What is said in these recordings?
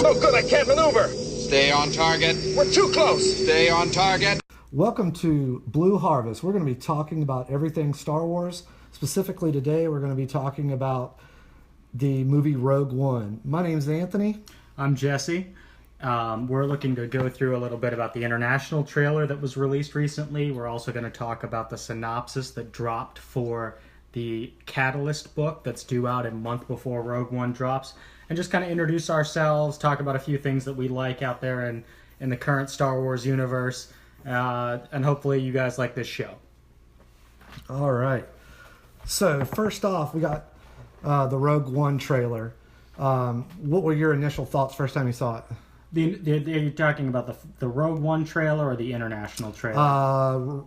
so good I can't maneuver. Stay on target. We're too close. Stay on target. Welcome to Blue Harvest. We're going to be talking about everything Star Wars. Specifically today, we're going to be talking about the movie Rogue One. My name's Anthony. I'm Jesse. We're looking to go through a little bit about the international trailer that was released recently. We're also going to talk about the synopsis that dropped for the Catalyst book that's due out a month before Rogue One drops, and just kind of introduce ourselves, talk about a few things that we like out there in the current Star Wars universe, and hopefully you guys like this show. All right. So first off, we got the Rogue One trailer. What were your initial thoughts first time you saw it? You're talking about the Rogue One trailer or the international trailer?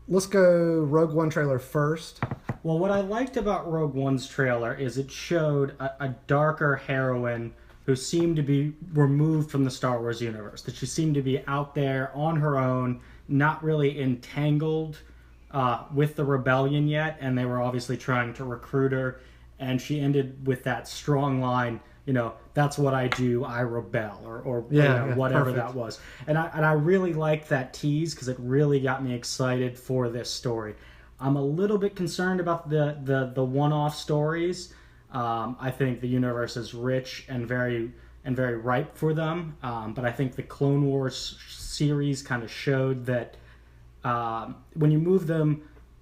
Let's go Rogue One trailer first. Well, what I liked about Rogue One's trailer is it showed a darker heroine who seemed to be removed from the Star Wars universe. That she seemed to be out there on her own, not really entangled with the rebellion yet, and they were obviously trying to recruit her. And she ended with that strong line, that's what I do, I rebel, or whatever perfect. that was. And I really liked that tease because it really got me excited for this story. I'm a little bit concerned about the one-off stories. I think the universe is rich and very ripe for them. But I think the Clone Wars series kind of showed that when you move them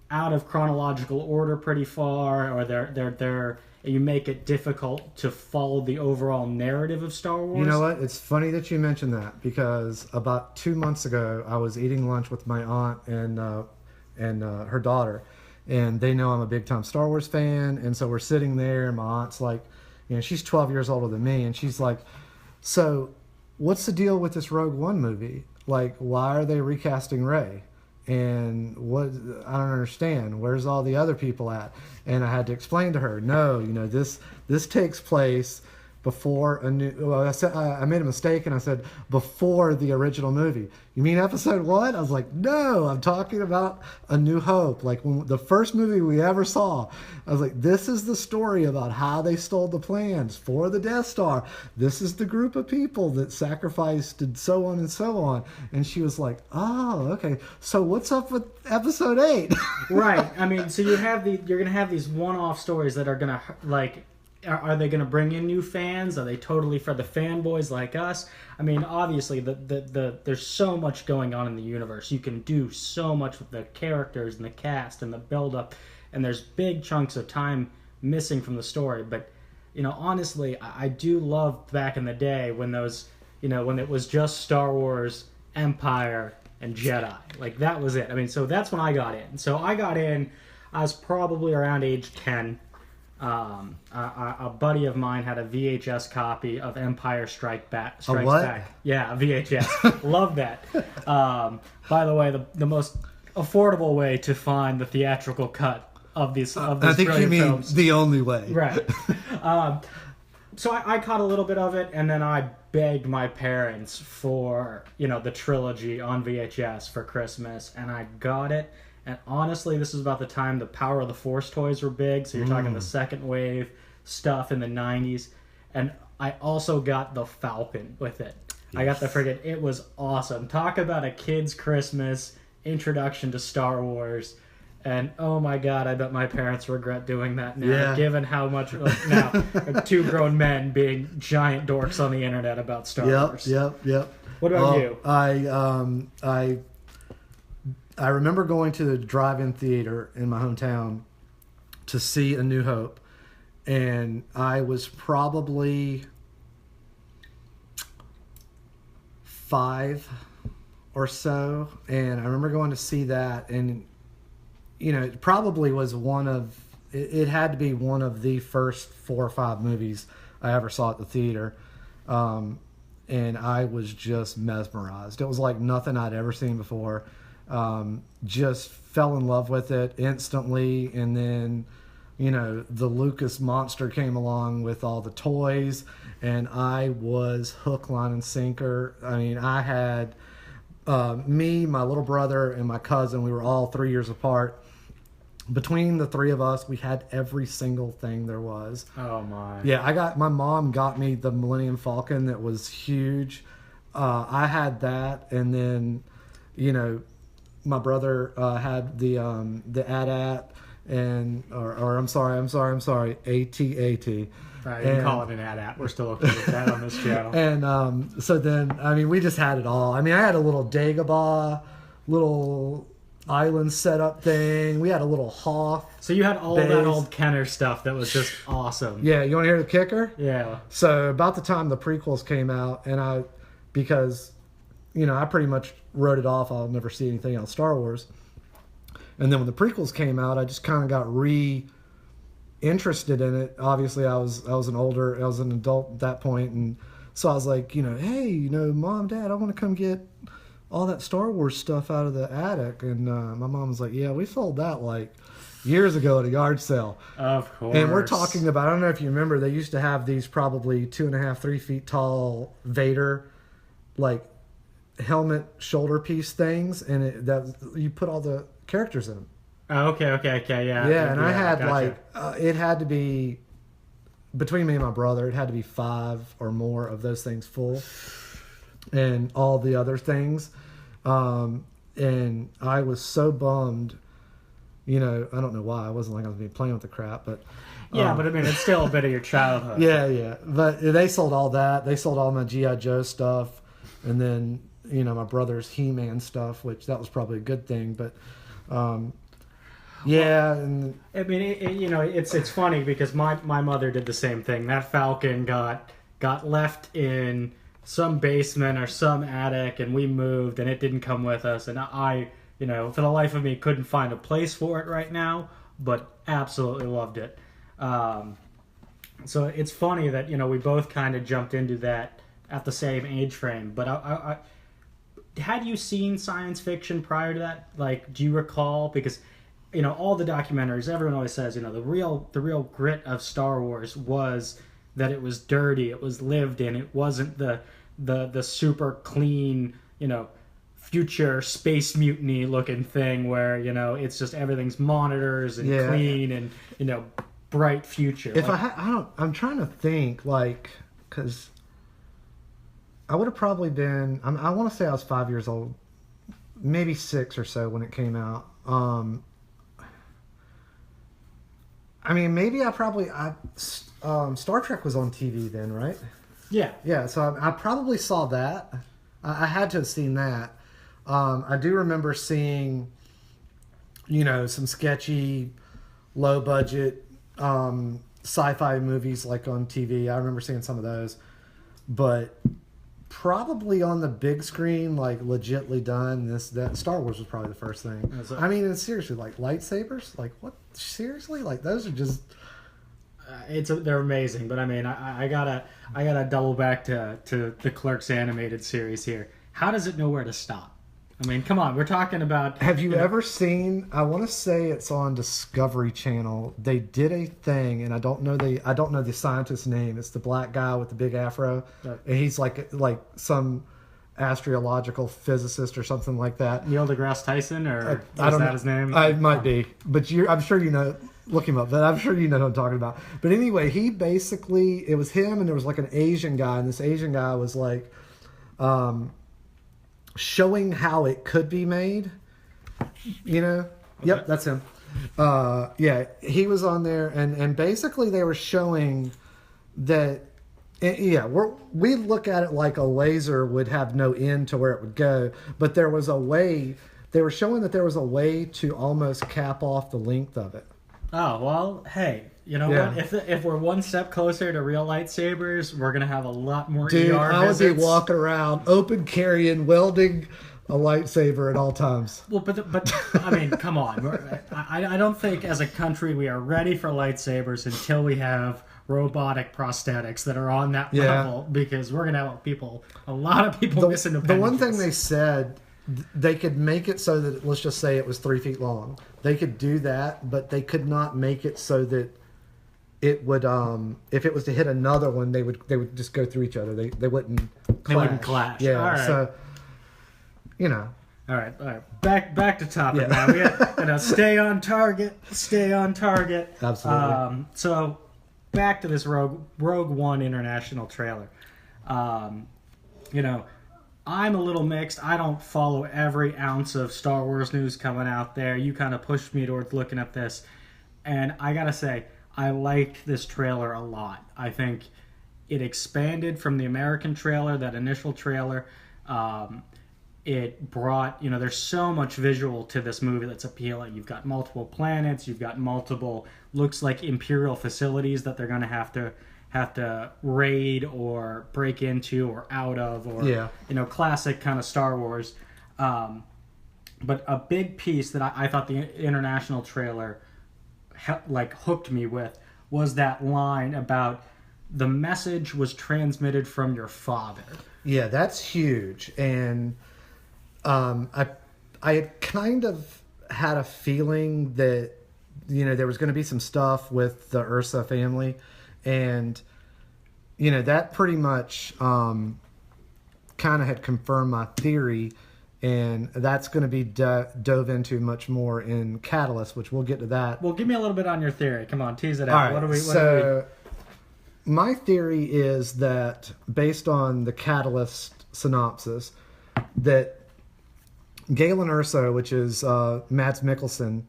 out of chronological order pretty far, or you make it difficult to follow the overall narrative of Star Wars. You know what? It's funny that you mentioned that because about 2 months ago, I was eating lunch with my aunt and her daughter, and they know I'm a big time Star Wars fan, and so we're sitting there, and my aunt's like, she's 12 years older than me, and she's like, so what's the deal with this Rogue One movie? Like, why are they recasting Rey? And what, I don't understand. Where's all the other people at? And I had to explain to her, no, this takes place before a new. Well, I made a mistake and I said before the original movie. You mean Episode 1? I was like, no, I'm talking about A New Hope. Like when the first movie we ever saw, I was like, this is the story about how they stole the plans for the Death Star. This is the group of people that sacrificed and so on and so on. And she was like, oh, okay. So what's up with Episode 8? Right. I mean, so you're going to have these one-off stories that are going to like. Are they going to bring in new fans? Are they totally for the fanboys like us? I mean, obviously, there's so much going on in the universe. You can do so much with the characters and the cast and the build-up, and there's big chunks of time missing from the story. But, honestly, I do love back in the day when those, when it was just Star Wars, Empire, and Jedi. Like, that was it. I mean, so that's when I got in. So I was probably around age 10. A buddy of mine had a VHS copy of Empire Strikes Back. Yeah, a VHS. Love that. By the way, the most affordable way to find the theatrical cut of these I think you mean films. The only way. Right. So I caught a little bit of it, and then I begged my parents for the trilogy on VHS for Christmas, and I got it. And honestly, this is about the time the Power of the Force toys were big. So you're talking the second wave stuff in the 90s. And I also got the Falcon with it. Yes. I got the friggin', it was awesome. Talk about a kid's Christmas introduction to Star Wars. And oh my God, I bet my parents regret doing that now, given how much now two grown men being giant dorks on the internet about Star Wars. Yep. What about you? I remember going to the drive-in theater in my hometown to see A New Hope, and I was probably 5 or so, and I remember going to see that, and it probably was it had to be one of the first 4 or 5 movies I ever saw at the theater, and I was just mesmerized. It was like nothing I'd ever seen before. Just fell in love with it instantly, and then the Lucas monster came along with all the toys, and I was hook, line, and sinker. I mean, I had me, my little brother, and my cousin. We were all 3 years apart. between the three of us, we had every single thing there was. Oh my. Yeah, my mom got me the Millennium Falcon that was huge. I had that, and then, my brother had the AT-AT, and or I'm sorry, AT-AT. Right, you can call it an AT-AT. We're still okay with that on this channel. And so then, we just had it all. I had a little Dagobah, little island setup thing. We had a little Hoth. So you had all base. that old Kenner stuff that was just awesome. Yeah, you want to hear the kicker? Yeah. So about the time the prequels came out, and because I pretty much wrote it off, I'll never see anything else Star Wars. And then when the prequels came out, I just kind of got interested in it. Obviously, I was an adult at that point, and so I was like, hey, Mom, Dad, I want to come get all that Star Wars stuff out of the attic. And my mom was like, yeah, we sold that like years ago at a yard sale. Of course. And we're talking about, I don't know if you remember, they used to have these probably 2.5, 3 feet tall Vader, like helmet shoulder piece things, and that you put all the characters in them. Oh, okay, yeah. Yeah, and I had gotcha. it had to be, between me and my brother, it had to be 5 or more of those things full, and all the other things. And I was so bummed, I don't know why. I wasn't like I was playing with the crap, but yeah, but it's still a bit of your childhood. Yeah. But they sold all that. They sold all my G.I. Joe stuff, and then my brother's He-Man stuff, which that was probably a good thing. But yeah, and it's funny because my mother did the same thing. That Falcon got left in some basement or some attic, and we moved, and it didn't come with us. And I, for the life of me, couldn't find a place for it right now, but absolutely loved it. So it's funny that we both kind of jumped into that at the same age frame. But I had you seen science fiction prior to that? Like, do you recall? Because all the documentaries, everyone always says, the real grit of Star Wars was that it was dirty, it was lived in, it wasn't the super clean, future space mutiny looking thing where, it's just everything's monitors and clean and, bright future. If I'm trying to think, because I would have probably been, I want to say I was 5 years old, maybe 6 or so when it came out. Maybe Star Trek was on TV then, right? Yeah. Yeah, so I probably saw that. I had to have seen that. I do remember seeing, some sketchy, low-budget sci-fi movies like on TV. I remember seeing some of those. But probably on the big screen, like legitly done, that Star Wars was probably the first thing. And seriously, like lightsabers? Like what? Seriously? Like those are just... they're amazing, but I gotta double back to the Clerks animated series here. How does it know where to stop? Come on, we're talking about... Have you ever seen, I want to say it's on Discovery Channel, they did a thing, and I don't know the scientist's name. It's the black guy with the big afro, and he's like some astrological physicist or something like that. Neil deGrasse Tyson, or I don't know his name? It might be, but I'm sure you know. Look him up, but I'm sure you know who I'm talking about. But anyway, he basically, it was him, and there was like an Asian guy, and this Asian guy was like showing how it could be made. Okay. Yep, that's him. Yeah, he was on there, and basically they were showing that. Yeah, we look at it like a laser would have no end to where it would go, but there was a way. They were showing that there was a way to almost cap off the length of it. Oh, well, hey, you know what? If we're one step closer to real lightsabers, we're going to have a lot more Dude, ER I would visits. be walking around, open carrying, welding a lightsaber at all times. Well, but come on. I don't think as a country we are ready for lightsabers until we have robotic prosthetics that are on that level, because we're going to have a lot of people missing appendages. The one thing they said... They could make it so that, let's just say it was 3 feet long. They could do that, but they could not make it so that it would, if it was to hit another one, they would just go through each other. They wouldn't clash. They wouldn't clash. Yeah. All right. So, All right. Back to topic now. We got, stay on target. Stay on target. Absolutely. So back to this Rogue One international trailer. I'm a little mixed. I don't follow every ounce of Star Wars news coming out there. You kind of pushed me towards looking at this, and I gotta say, I liked this trailer a lot. I think it expanded from the American trailer, that initial trailer. It brought, there's so much visual to this movie that's appealing. You've got multiple planets, you've got multiple, looks like Imperial facilities that they're going to have to raid or break into or out of, or classic kind of Star Wars. But a big piece that I thought the international trailer hooked me with was that line about the message was transmitted from your father. Yeah, that's huge. And I had kind of had a feeling that there was going to be some stuff with the Ursa family, and that pretty much kind of had confirmed my theory, and that's going to be dove into much more in Catalyst, which we'll get to that. Well, give me a little bit on your theory. Come on, tease it out. All right, my theory is that, based on the Catalyst synopsis, that Galen Erso, which is Mads Mikkelsen,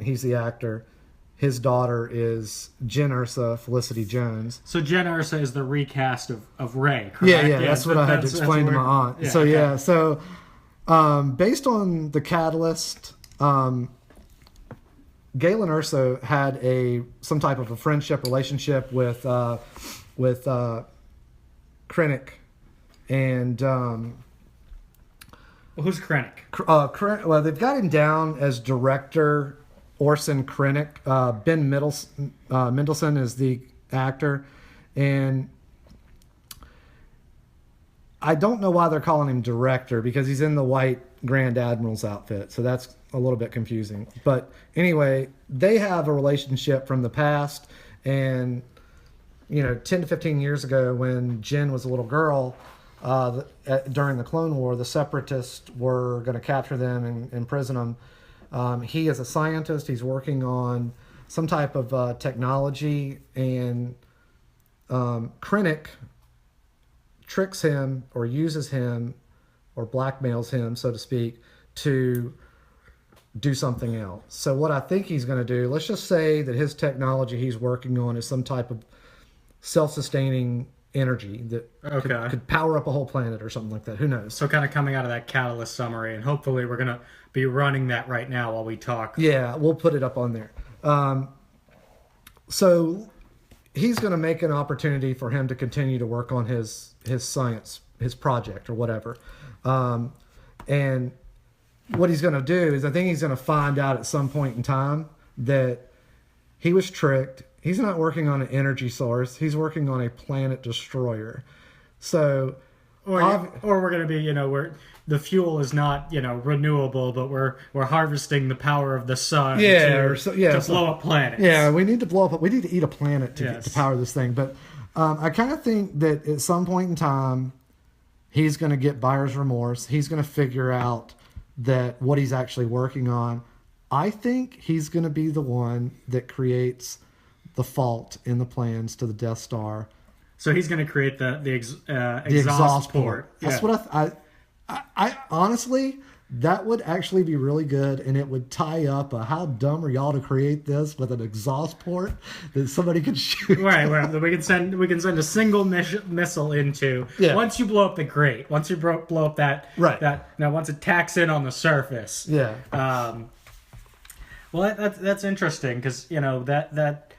he's the actor. His daughter is Jen Erso, Felicity Jones. So Jen Erso is the recast of Rey, correct? Yeah, that's what I had to explain to my aunt. Yeah, so based on the Catalyst, Galen Erso had some type of a friendship relationship with Krennic, and who's Krennic? Well, they've got him down as director Orson Krennic. Ben Mendelsohn is the actor, and I don't know why they're calling him director, because he's in the white Grand Admiral's outfit, so that's a little bit confusing. But anyway, they have a relationship from the past, and 10 to 15 years ago, when Jen was a little girl, during the Clone War, the Separatists were going to capture them and imprison them. He is a scientist. He's working on some type of technology, and Krennic tricks him or uses him or blackmails him, so to speak, to do something else. So what I think he's going to do, let's just say that his technology he's working on is some type of self-sustaining energy that could power up a whole planet or something like that. Who knows? So kind of coming out of that Catalyst summary, and hopefully we're going to be running that right now while we talk. Yeah, we'll put it up on there. So he's going to make an opportunity for him to continue to work on his science, his project or whatever. And what he's going to do is, I think he's going to find out at some point in time that he was tricked. He's not working on an energy source. He's working on a planet destroyer. So, or we're going to be, where the fuel is not, renewable, but we're harvesting the power of the sun to blow up planets. Yeah, we need to blow up. We need to eat a planet to power this thing. But I kind of think that at some point in time, he's going to get buyer's remorse. He's going to figure out that what he's actually working on. I think he's going to be the one that creates the fault in the plans to the Death Star. So he's going to create the exhaust port. That's what I honestly, that would actually be really good, and it would tie up how dumb are y'all to create this with an exhaust port that somebody could shoot. Right, we can send a single missile into. Yeah. Once you blow up the grate, once you blow up that. Right. Now once it tacks in on the surface. Yeah. Well, that's interesting, because that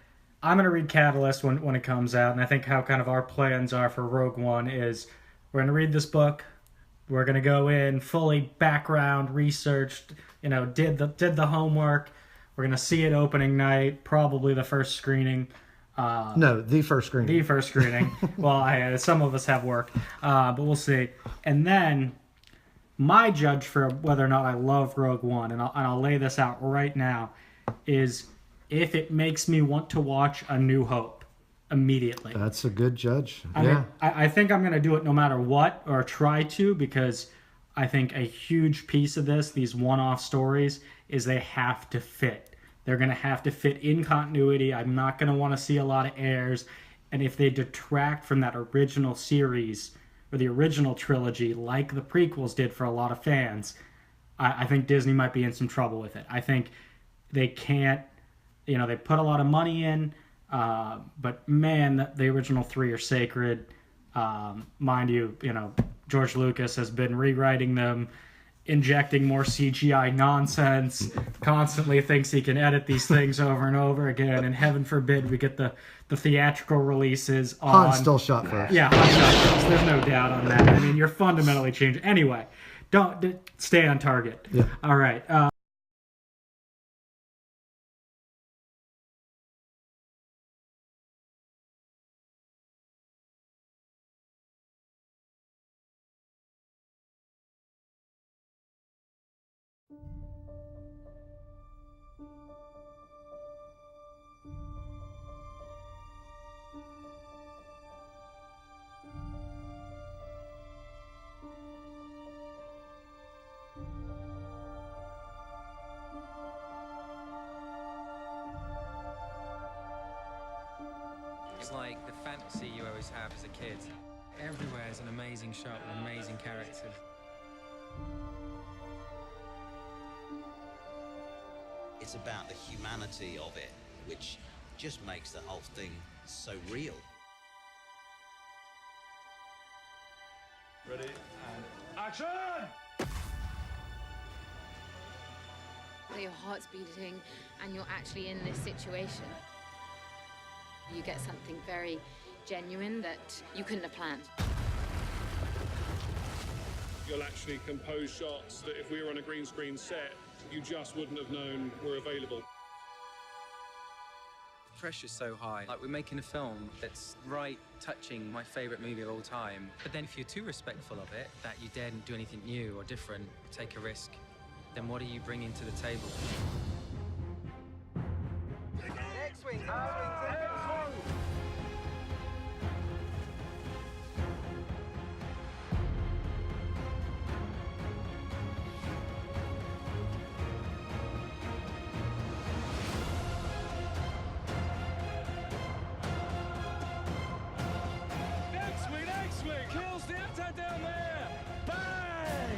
I'm going to read Catalyst when it comes out, and I think how kind of our plans are for Rogue One is we're going to read this book. We're going to go in fully background, researched, did the homework. We're going to see it opening night, probably the first screening. No, the first screening. The first screening. Well, some of us have work, but we'll see. And then my judge for whether or not I love Rogue One, and I'll lay this out right now, is if it makes me want to watch A New Hope immediately. That's a good judge. I mean, I think I'm going to do it no matter what, or try to, because I think a huge piece of this, these one-off stories, is they have to fit. They're going to have to fit in continuity. I'm not going to want to see a lot of errors. And if they detract from that original series or the original trilogy, like the prequels did for a lot of fans, I think Disney might be in some trouble with it. I think they can't, they put a lot of money in, but man, the original three are sacred. Mind you, George Lucas has been rewriting them, injecting more CGI nonsense, constantly thinks he can edit these things over and over again, and heaven forbid we get the theatrical releases on... Han still shot first. Yeah, Han shot first. There's no doubt on that. I mean, you're fundamentally changing. Anyway, don't stay on target. Yeah. All right. It's like the fantasy you always have as a kid. Everywhere is an amazing shot with amazing characters. It's about the humanity of it, which just makes the whole thing so real. Ready, and action! Your heart's beating and you're actually in this situation. You get something very genuine that you couldn't have planned. You'll actually compose shots that if we were on a green screen set, you just wouldn't have known were available. Pressure's so high. Like, we're making a film that's right touching my favorite movie of all time. But then if you're too respectful of it, that you daren't do anything new or different, take a risk, then what are you bringing to the table? X-Wing, X-Wing! Kills the attack down there! Bang!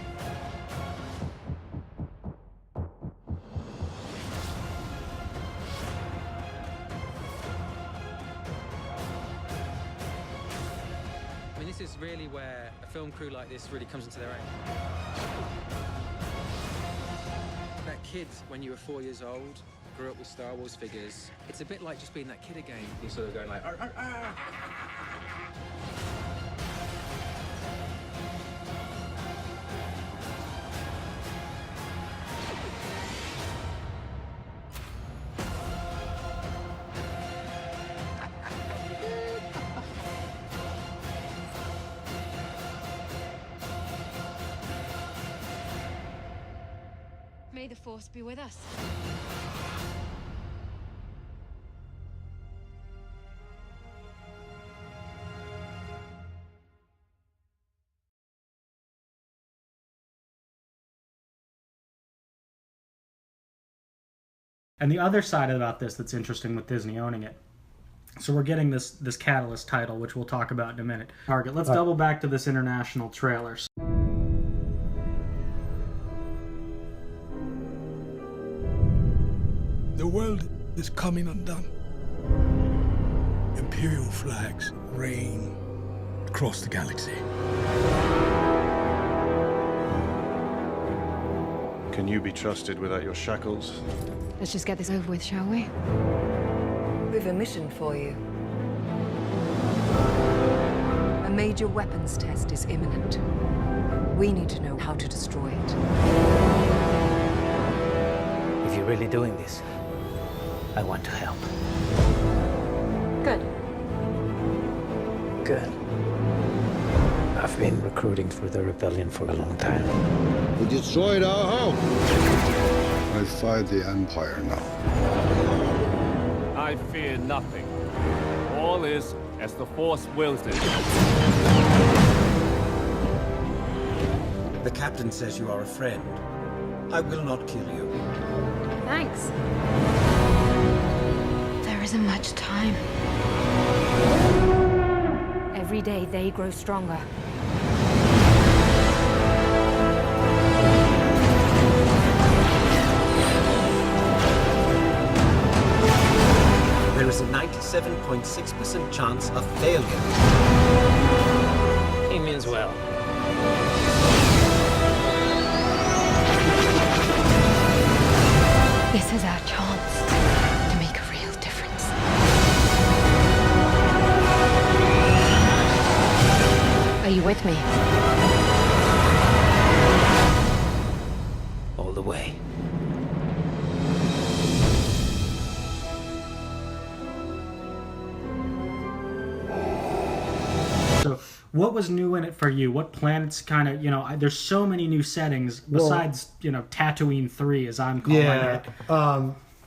I mean, this is really where a film crew like this really comes into their own. That kid, when you were 4 years old, grew up with Star Wars figures, it's a bit like just being that kid again. You're sort of going like, "Arr, arr, arr." May the Force be with us. And the other side about this that's interesting with Disney owning it. So we're getting this Catalyst title, which we'll talk about in a minute. Target. Let's double back to this international trailer. The world is coming undone. Imperial flags reign across the galaxy. Can you be trusted without your shackles? Let's just get this over with, shall we? We've a mission for you. A major weapons test is imminent. We need to know how to destroy it. If you're really doing this, I want to help. Good. Good. I've been recruiting for the rebellion for a long time. We destroyed our home. I fight the Empire now. I fear nothing. All is as the Force wills it. The captain says you are a friend. I will not kill you. Thanks. There isn't much time. Every day they grow stronger. There is a 97.6% chance of failure. He means well. This is our chance to make a real difference. Are you with me? All the way. So, what was new in it for you? What planets kind of, there's so many new settings besides, Tatooine 3, as I'm calling it.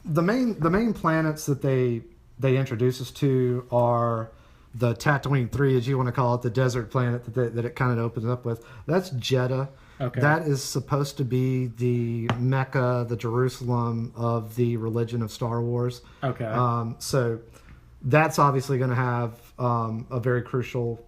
The main planets that they introduce us to are the Tatooine 3, as you want to call it, the desert planet that it kind of opens up with. That's Jeddah. Okay. That is supposed to be the Mecca, the Jerusalem of the religion of Star Wars. Okay. So that's obviously going to have a very crucial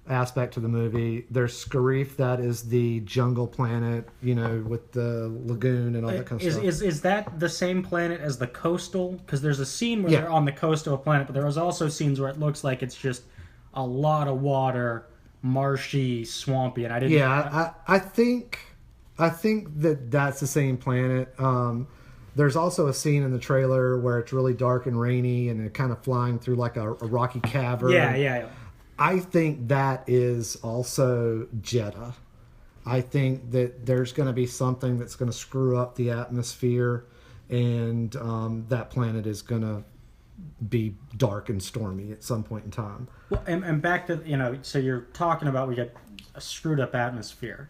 aspect to the movie. There's Scarif, that is the jungle planet, with the lagoon and all that kind of stuff. Is that the same planet as the coastal? Because there's a scene where they're on the coastal planet, but there was also scenes where it looks like it's just a lot of water, marshy, swampy, and I didn't. Yeah, I think that's the same planet. There's also a scene in the trailer where it's really dark and rainy, and they're kind of flying through like a rocky cavern. Yeah. I think that is also Jeddah. I think that there's going to be something that's going to screw up the atmosphere, and that planet is going to be dark and stormy at some point in time. Well, and back to, so you're talking about we get a screwed up atmosphere.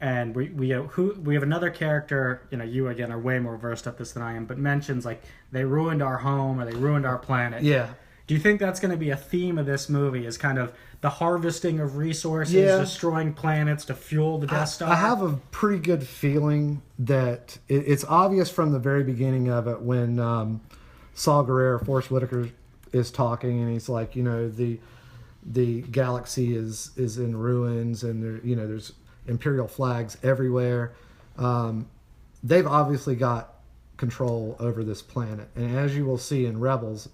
And we have another character, you again are way more versed at this than I am, but mentions like they ruined our home or they ruined our planet. Yeah. Do you think that's going to be a theme of this movie, is kind of the harvesting of resources, destroying planets to fuel the Death Star? I have a pretty good feeling that it's obvious from the very beginning of it when Saw Gerrera, Forrest Whitaker, is talking, and he's like, the galaxy is in ruins, and there's Imperial flags everywhere. They've obviously got control over this planet, and as you will see in Rebels,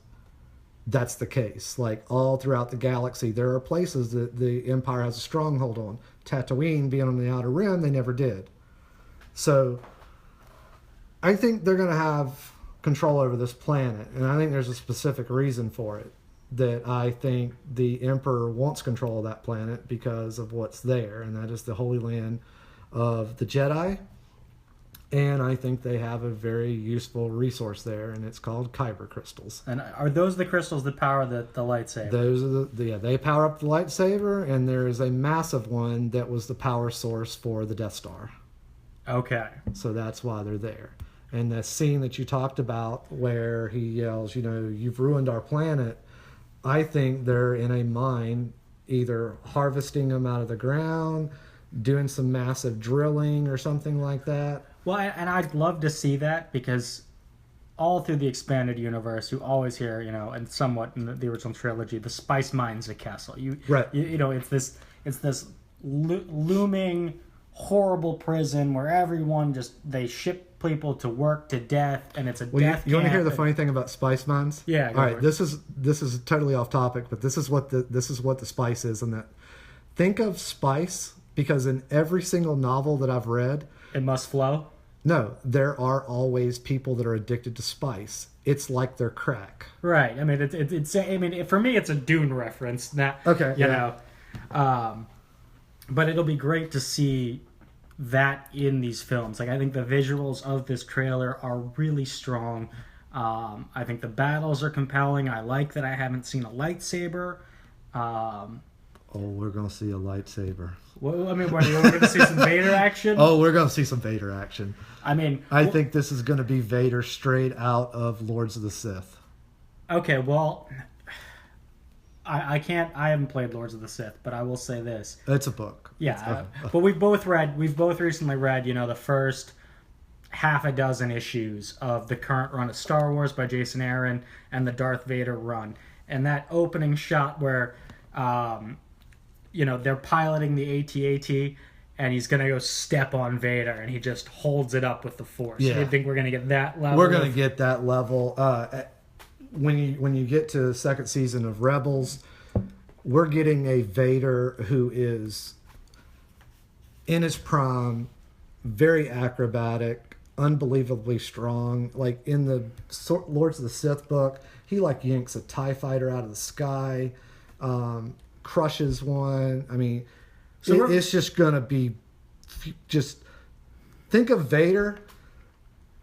that's the case. Like all throughout the galaxy, there are places that the Empire has a stronghold on. Tatooine, being on the Outer Rim, they never did. So I think they're going to have control over this planet, and I think there's a specific reason for it. That I think the Emperor wants control of that planet because of what's there, and that is the Holy Land of the Jedi. And I think they have a very useful resource there, and it's called Kyber crystals. And are those the crystals that power the lightsaber? Those are they power up the lightsaber, and there is a massive one that was the power source for the Death Star. Okay. So that's why they're there. And the scene that you talked about where he yells, you've ruined our planet, I think they're in a mine, either harvesting them out of the ground, doing some massive drilling or something like that. Well, and I'd love to see that, because all through the expanded universe, you always hear, and somewhat in the original trilogy, the spice mines of Kessel. It's this looming, horrible prison where everyone they ship people to work to death, and it's a death. You want to hear the funny thing about spice mines? Yeah. All right. This is totally off topic, but this is what the spice is, and that think of spice, because in every single novel that I've read, it must flow. No, there are always people that are addicted to spice. It's like their crack. Right. I mean, it's for me, it's a Dune reference. Okay. But it'll be great to see that in these films. Like, I think the visuals of this trailer are really strong. I think the battles are compelling. I like that I haven't seen a lightsaber. We're going to see a lightsaber. Well, I mean, what, are we going to see some Vader action? We're going to see some Vader action. I think this is going to be Vader straight out of Lords of the Sith. Okay, well, I can't. I haven't played Lords of the Sith, but I will say this. It's a book. Yeah, but we've both recently read, the first half a dozen issues of the current run of Star Wars by Jason Aaron and the Darth Vader run. And that opening shot where, they're piloting the AT-AT and he's going to go step on Vader and he just holds it up with the Force. Yeah. Do you think we're going to get that level? We're going to get that level. When you get to the second season of Rebels, we're getting a Vader who is in his prime, very acrobatic, unbelievably strong. Like in the Lords of the Sith book, he yanks a TIE fighter out of the sky, crushes one. I mean, it's just going to be think of Vader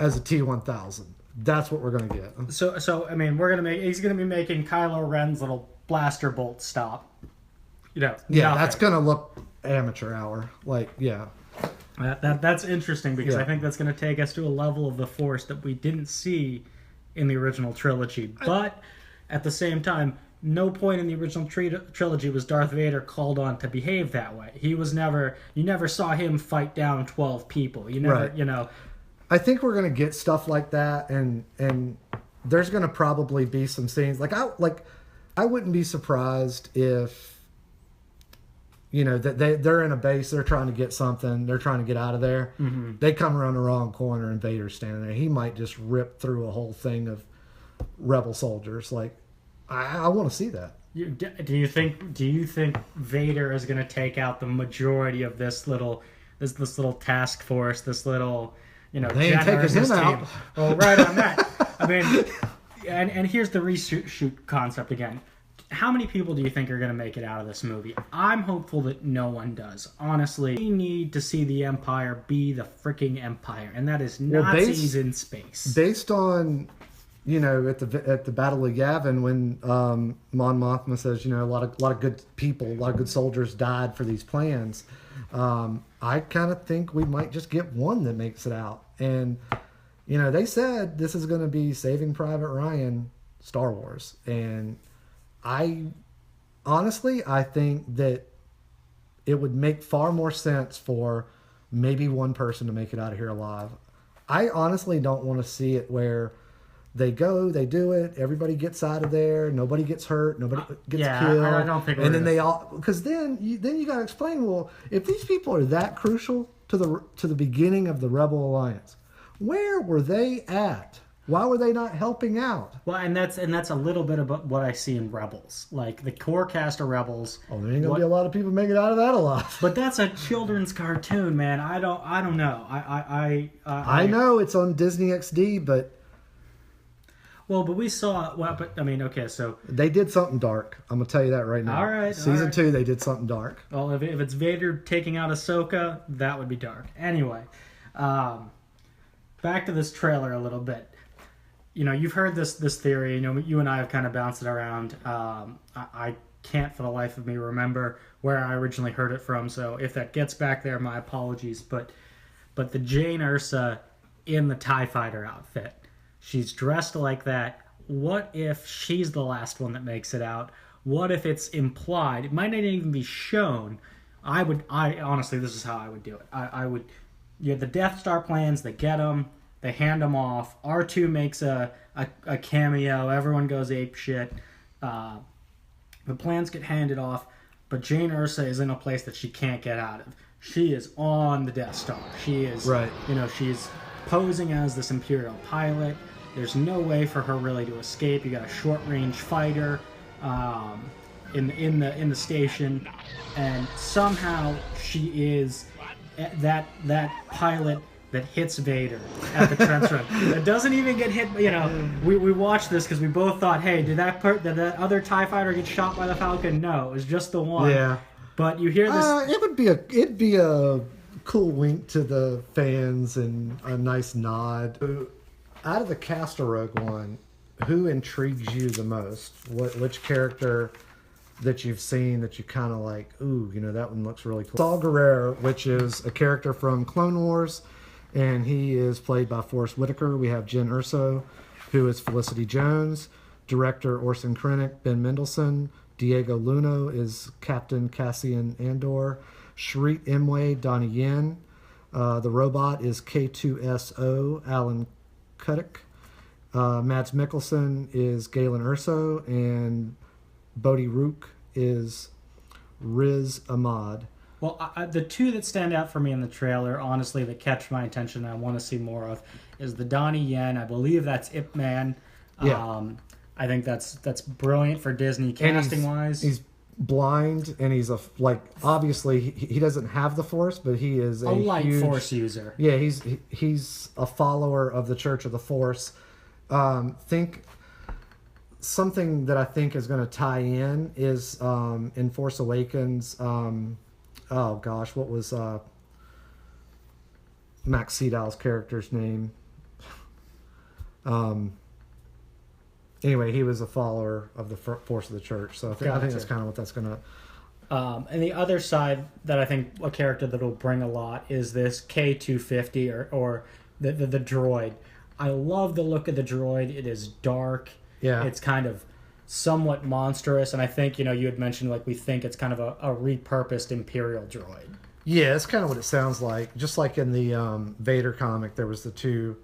as a T-1000. That's what we're going to get. So I mean, he's going to be making Kylo Ren's little blaster bolt stop. Yeah, that's going to look amateur hour. That's interesting because I think that's going to take us to a level of the Force that we didn't see in the original trilogy. But at the same time, no point in the original trilogy was Darth Vader called on to behave that way. You never saw him fight down 12 people. I think we're going to get stuff like that, and there's going to probably be some scenes. I wouldn't be surprised if, that they're in a base, they're trying to get something, they're trying to get out of there. Mm-hmm. They come around the wrong corner and Vader's standing there. He might just rip through a whole thing of rebel soldiers. I want to see that. Do you think Vader is going to take out the majority of this little task force, this little they ain't taking him out? Well, right on that. I mean, and here's the reshoot concept again. How many people do you think are going to make it out of this movie? I'm hopeful that no one does. Honestly, we need to see the Empire be the freaking Empire, and that is Nazis in space. Based on, at the Battle of Yavin, when Mon Mothma says, a lot of good people, a lot of good soldiers died for these plans. I kind of think we might just get one that makes it out. And, they said this is going to be Saving Private Ryan, Star Wars. And I think that it would make far more sense for maybe one person to make it out of here alive. I honestly don't want to see it where they go, they do it, everybody gets out of there, nobody gets hurt, nobody gets killed. I don't think. And then because then you got to explain. Well, if these people are that crucial to the beginning of the Rebel Alliance, where were they at? Why were they not helping out? Well, and that's a little bit about what I see in Rebels. Like the core cast of Rebels. Oh, there ain't gonna be a lot of people making out of that alive. But that's a children's cartoon, man. I don't know. I know it's on Disney XD, but. Well, but we saw. Well, but I mean, okay, so they did something dark. I'm gonna tell you that right now. All right, Season 2, they did something dark. Well, if it's Vader taking out Ahsoka, that would be dark. Anyway, back to this trailer a little bit. You've heard this theory. You and I have kind of bounced it around. I can't for the life of me remember where I originally heard it from. So if that gets back there, my apologies. But the Jane Ursa in the TIE fighter outfit, she's dressed like that. What if she's the last one that makes it out? What if it's implied? It might not even be shown. I honestly, this is how I would do it. I would. You have the Death Star plans. They get them. They hand them off. R2 makes a cameo. Everyone goes ape shit. The plans get handed off, but Jane Ursa is in a place that she can't get out of. She is on the Death Star. She is, right. She's posing as this Imperial pilot. There's no way for her really to escape. You got a short-range fighter in the station, and somehow she is that pilot that hits Vader at the trench run. That doesn't even get hit. We watched this because we both thought, hey, did that other TIE fighter get shot by the Falcon? No, it was just the one. Yeah. But you hear this. It'd be a cool wink to the fans and a nice nod. Out of the cast of Rogue One, who intrigues you the most? Which character that you've seen that you kind of like? Ooh, that one looks really cool. Saw Gerrera, which is a character from Clone Wars. And he is played by Forrest Whitaker. We have Jen Urso, who is Felicity Jones. Director Orson Krennic, Ben Mendelsohn. Diego Luno is Captain Cassian Andor. Shreet Imwe, Donnie Yen. The robot is K2SO, Alan Kuduk. Mads Mikkelsen is Galen Erso. And Bodhi Rook is Riz Ahmad. Well, the two that stand out for me in the trailer, honestly, that catch my attention and I want to see more of, is the Donnie Yen. I believe that's Ip Man. Yeah. I think that's brilliant for Disney casting wise. He's blind, and he's obviously he doesn't have the Force, but he is a light huge Force user. Yeah, he's a follower of the Church of the Force. Think something that I think is going to tie in is in Force Awakens. Oh gosh, what was Max Seidow's character's name? Anyway, he was a follower of the Force of the Church, so I think that's kind of what that's going to... And the other side that I think a character that will bring a lot is this K-250 or the droid. I love the look of the droid. It is dark. Yeah. It's kind of somewhat monstrous, and I think, you had mentioned, we think it's kind of a repurposed Imperial droid. Yeah, it's kind of what it sounds like. Just like in the Vader comic, there was the two...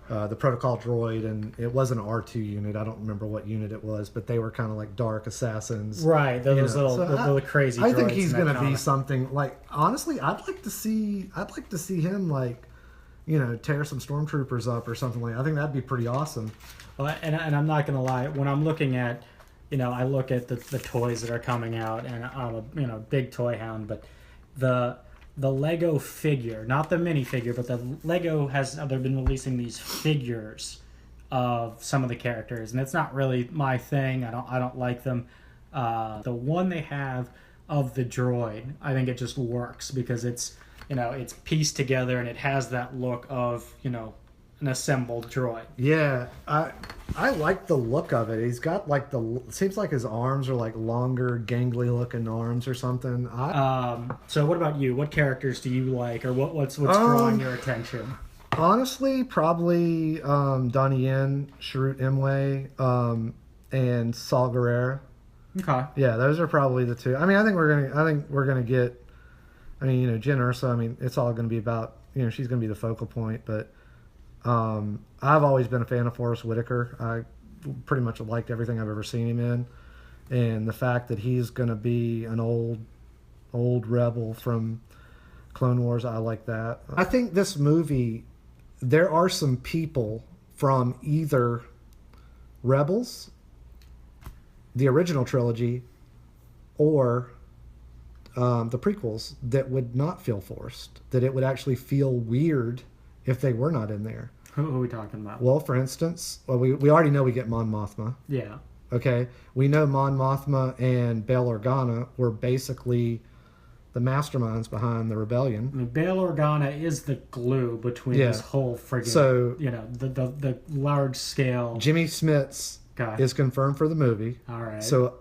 the protocol droid, and it wasn't an R2 unit. I don't remember what unit it was, but they were kind of like dark assassins. Right, those little crazy droids. I think he's going to be something like, honestly, I'd like to see him tear some stormtroopers up or something like that. I think that'd be pretty awesome. Well, and I'm not going to lie, when I'm looking at, I look at the toys that are coming out, and I'm a big toy hound, but the Lego figure, not the minifigure, but the Lego they've been releasing these figures of some of the characters, and it's not really my thing. I don't like them. The one they have of the droid, I think it just works because it's pieced together and it has that look of an assembled droid. Yeah, I like the look of it. He's got seems like his arms are longer, gangly looking arms or something. So what about you? What characters do you like, or what's drawing your attention? Honestly, probably Donnie Yen, Shreet Imwe, and Saw Gerrera. Okay. Yeah, those are probably the two. I mean, I think we're gonna get. I mean, Jen Erso. I mean, it's all gonna be about. She's gonna be the focal point, but. I've always been a fan of Forrest Whitaker. I pretty much liked everything I've ever seen him in, and the fact that he's going to be an old rebel from Clone Wars, I like that. I think this movie, there are some people from either Rebels, the original trilogy, or the prequels that would not feel forced, that it would actually feel weird if they were not in there. Who are we talking about? Well, for instance, we already know we get Mon Mothma. Yeah. Okay. We know Mon Mothma and Bail Organa were basically the masterminds behind the rebellion. I mean, Bail Organa is the glue between this whole friggin', the large scale. Jimmy Smits is confirmed for the movie. All right. So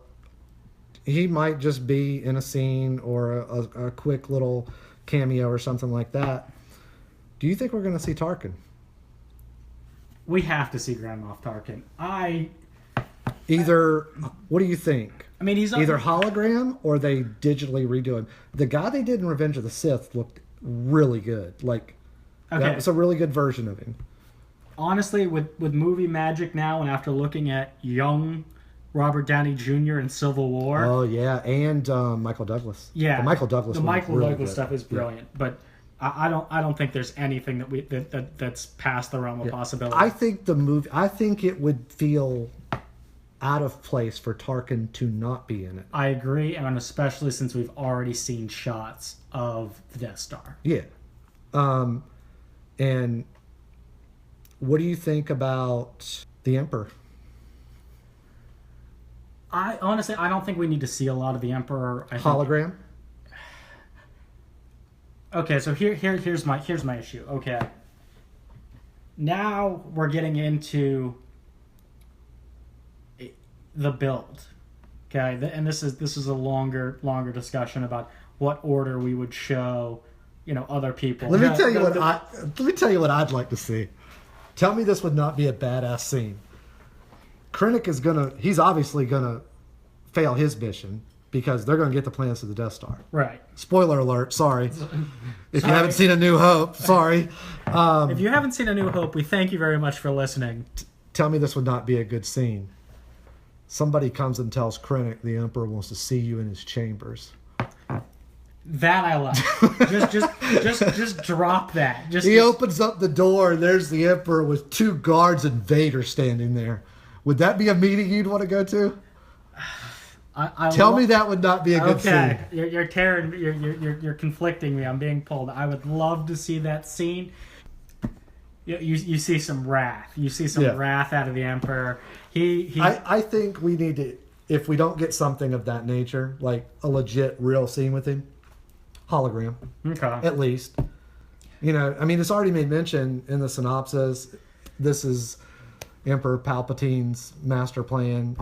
he might just be in a scene or a quick little cameo or something like that. Do you think we're going to see Tarkin? We have to see Grand Moff Tarkin. What do you think? I mean, he's either hologram or they digitally redo him. The guy they did in Revenge of the Sith looked really good. That was a really good version of him. Honestly, with movie magic now, and after looking at young Robert Downey Jr. in Civil War. Oh yeah, and Michael Douglas. Yeah, the Michael Douglas Douglas stuff is brilliant, but. I don't think there's anything that's past the realm of possibility. I think it would feel out of place for Tarkin to not be in it. I agree, and especially since we've already seen shots of the Death Star. Yeah. And what do you think about the Emperor? I don't think we need to see a lot of the Emperor. Hologram? Okay, so here's my issue. Okay, now we're getting into the build. Okay, and this is a longer discussion about what order we would show, other people. Let me tell you what I'd like to see. Tell me this would not be a badass scene. Krennic he's obviously gonna fail his mission because they're going to get the plans to the Death Star. Right. Spoiler alert. Sorry. If you haven't seen A New Hope, sorry. If you haven't seen A New Hope, we thank you very much for listening. Tell me this would not be a good scene. Somebody comes and tells Krennic the Emperor wants to see you in his chambers. That I like. just drop that. He opens up the door and there's the Emperor with 2 guards and Vader standing there. Would that be a meeting you'd want to go to? Tell me that would not be a good scene. You're conflicting me. I'm being pulled. I would love to see that scene. You see some wrath. You see some wrath out of the Emperor. I think we need to, if we don't get something of that nature, like a legit real scene with him, hologram. Okay. At least. You know, I mean, it's already made mention in the synopsis. This is Emperor Palpatine's master plan.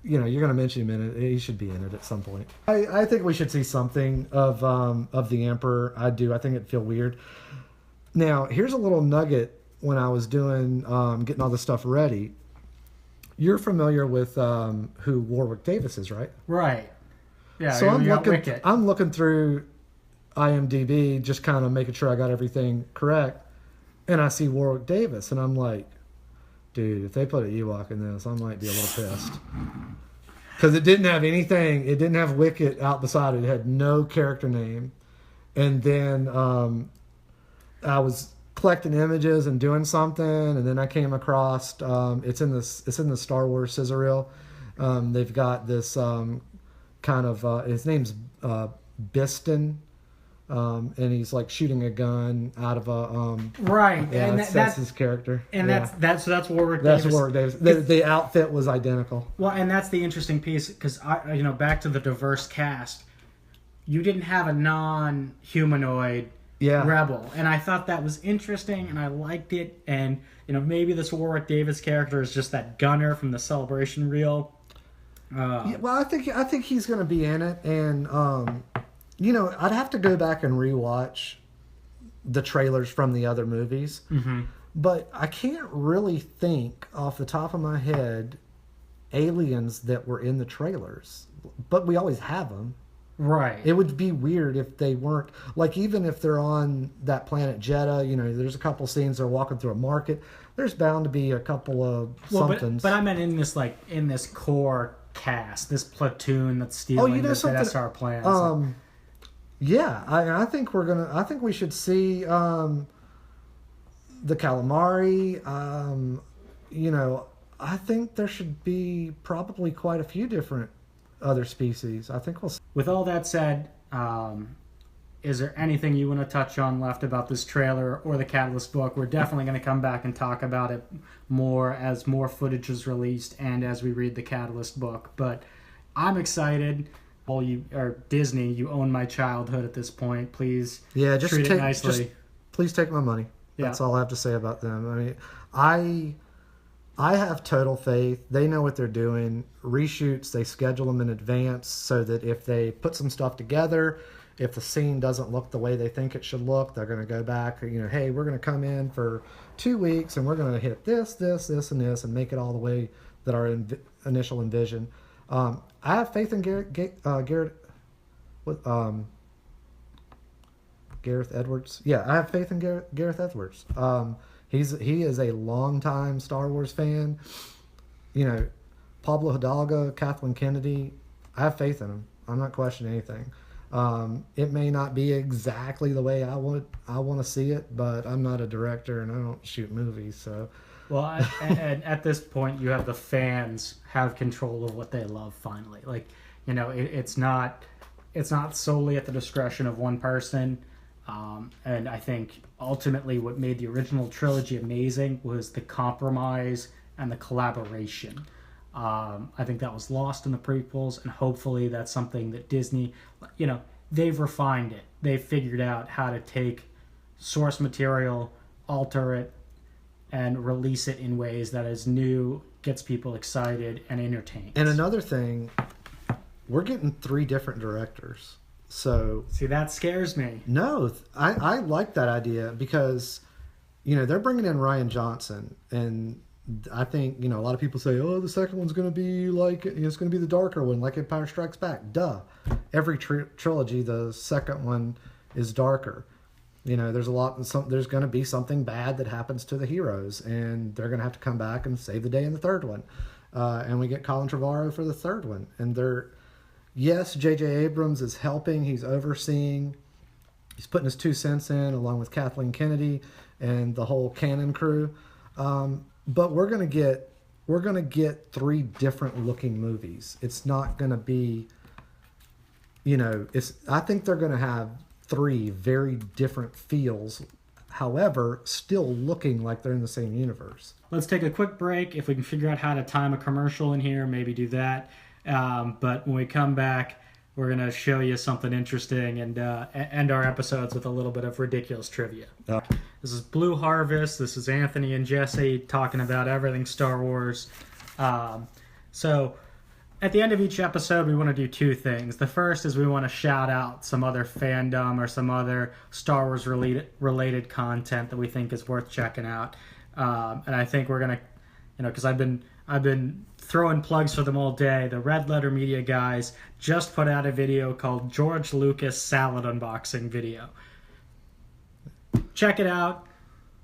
You know, you're going to mention him in it. He should be in it at some point. I think we should see something of the Emperor. I do. I think it'd feel weird. Now, here's a little nugget when I was doing, getting all this stuff ready. You're familiar with who Warwick Davis is, right? Right. Yeah, so I'm looking through IMDb, just kind of making sure I got everything correct. And I see Warwick Davis, and I'm like, dude, if they put an Ewok in this, I might be a little pissed. Because it didn't have anything. It didn't have Wicket out beside it. It had no character name. And then I was collecting images and doing something, and then I came across it's in the Star Wars scissor reel. They've got this kind of his name's Biston. And he's like shooting a gun out of a right. Yeah, and that's his character. And that's Warwick Davis. That's Warwick Davis. The outfit was identical. Well, and that's the interesting piece because back to the diverse cast, you didn't have a non-humanoid rebel, and I thought that was interesting, and I liked it. And maybe this Warwick Davis character is just that gunner from the Celebration reel. Well, I think he's going to be in it, and I'd have to go back and rewatch the trailers from the other movies, but I can't really think off the top of my head aliens that were in the trailers. But we always have them. Right. It would be weird if they weren't. Like, even if they're on that planet Jeddah, there's a couple scenes they're walking through a market. There's bound to be a couple of somethings. But I meant in this core cast, this platoon that's stealing the SR plans. Yeah, I think we should see the calamari. I think there should be probably quite a few different other species. I think we'll see. With all that said, is there anything you want to touch on left about this trailer or the Catalyst book? We're definitely going to come back and talk about it more as more footage is released and as we read the Catalyst book. But I'm excited. Well, Disney, you own my childhood at this point. Please treat it nicely. Please take my money. That's all I have to say about them. I mean, I have total faith. They know what they're doing. Reshoots, they schedule them in advance so that if they put some stuff together, if the scene doesn't look the way they think it should look, they're going to go back. Hey, we're going to come in for 2 weeks and we're going to hit this, this, this, and this and make it all the way that our initial envision. I have faith in Gareth Edwards. Yeah, I have faith in Gareth Edwards. He is a longtime Star Wars fan. Pablo Hidalgo, Kathleen Kennedy. I have faith in him. I'm not questioning anything. It may not be exactly the way I want to see it, but I'm not a director and I don't shoot movies, so. Well, and at this point, you have the fans have control of what they love. Finally, it's not solely at the discretion of one person. And I think ultimately, what made the original trilogy amazing was the compromise and the collaboration. I think that was lost in the prequels, and hopefully, that's something that Disney, they've refined it. They've figured out how to take source material, alter it, and release it in ways that is new, gets people excited, and entertained. And another thing, we're getting 3 different directors. So see, that scares me. No, I like that idea because, they're bringing in Rian Johnson, and I think, a lot of people say, oh, the second one's going to be like, it's going to be the darker one, like Empire Strikes Back. Duh. Every trilogy, the second one is darker. There's there's going to be something bad that happens to the heroes, and they're going to have to come back and save the day in the third one. And we get Colin Trevorrow for the third one. And yes, J.J. Abrams is helping. He's overseeing. He's putting his 2 cents in, along with Kathleen Kennedy and the whole Canon crew. But we're gonna get 3 different looking movies. It's not gonna be, I think they're gonna have 3 very different feels. However, still looking like they're in the same universe. Let's take a quick break. If we can figure out how to time a commercial in here, maybe do that. But when we come back, we're going to show you something interesting and end our episodes with a little bit of ridiculous trivia. This is Blue Harvest. This is Anthony and Jesse talking about everything Star Wars. So at the end of each episode, we want to do 2 things. The first is we want to shout out some other fandom or some other Star Wars related content that we think is worth checking out. And I think we're going to, because I've been throwing plugs for them all day. The Red Letter Media guys just put out a video called George Lucas Salad Unboxing Video. Check it out.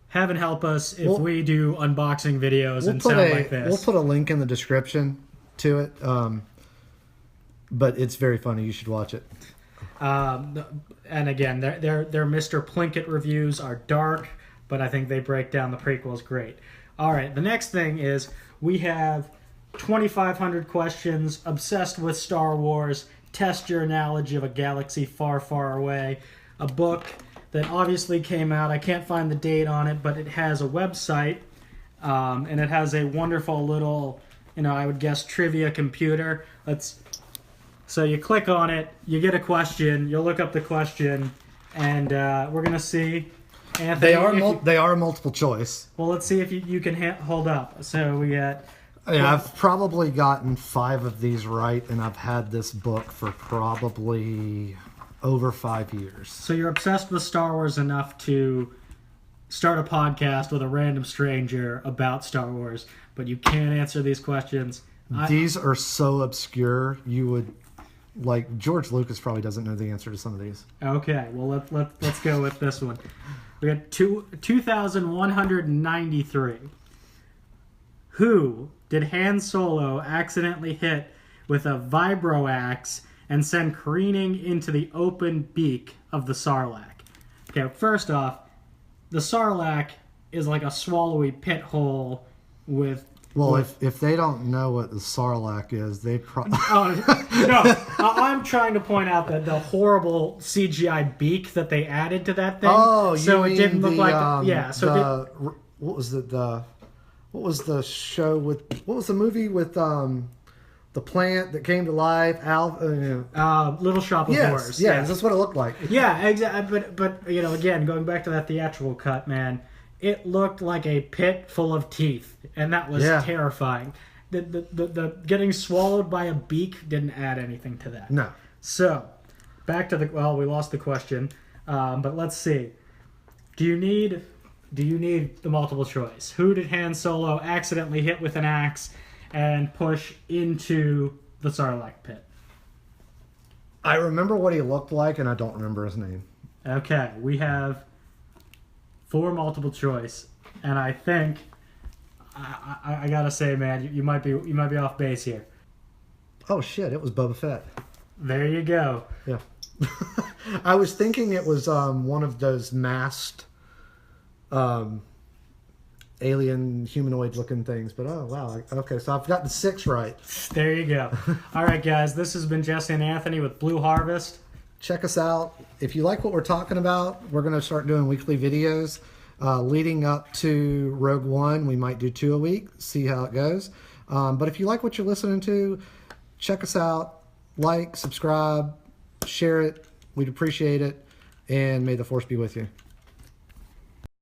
Heaven help us if we do unboxing videos and sound like this. We'll put a link in the description to it. But it's very funny. You should watch it. And again, their Mr. Plinkett reviews are dark, but I think they break down the prequels great. All right, the next thing is we have 2,500 questions, obsessed with Star Wars, test your analogy of a galaxy far, far away, a book that obviously came out. I can't find the date on it, but it has a website, and it has a wonderful little, I would guess, trivia computer. So you click on it, you get a question, you'll look up the question, and we're going to see... Anthony, they are multiple choice. Well, let's see if you can hold up. So we got... I've probably gotten 5 of these right, and I've had this book for probably over 5 years. So you're obsessed with Star Wars enough to start a podcast with a random stranger about Star Wars, but you can't answer these questions. These are so obscure, you would... Like, George Lucas probably doesn't know the answer to some of these. Okay, well, let's go with this one. We got 2,193. Who did Han Solo accidentally hit with a vibro axe and send careening into the open beak of the Sarlacc? Okay, first off, the Sarlacc is like a swallowy pit hole with... Well, if they don't know what the Sarlacc is, they probably... No, I'm trying to point out that the horrible CGI beak that they added to that thing. Oh, so it didn't look like... what was the show with... What was the movie with the plant that came to life? Little Shop of Horrors. Yeah, that's what it looked like. Yeah, exactly. But again, going back to that theatrical cut, man... It looked like a pit full of teeth, and that was terrifying. The getting swallowed by a beak didn't add anything to that. No. So, back to we lost the question, but let's see. Do you need the multiple choice? Who did Han Solo accidentally hit with an axe and push into the Sarlacc pit? I remember what he looked like, and I don't remember his name. Okay, we have 4 multiple choice, and I think I gotta say, man, you might be off base here. Oh shit! It was Boba Fett. There you go. Yeah, I was thinking it was one of those masked, alien humanoid looking things, but oh wow, okay, so I've gotten 6 right. There you go. All right, guys, this has been Jesse and Anthony with Blue Harvest. Check us out. If you like what we're talking about, we're going to start doing weekly videos. Leading up to Rogue One, we might do 2 a week, see how it goes. But if you like what you're listening to, check us out. Like, subscribe, share it. We'd appreciate it. And may the Force be with you.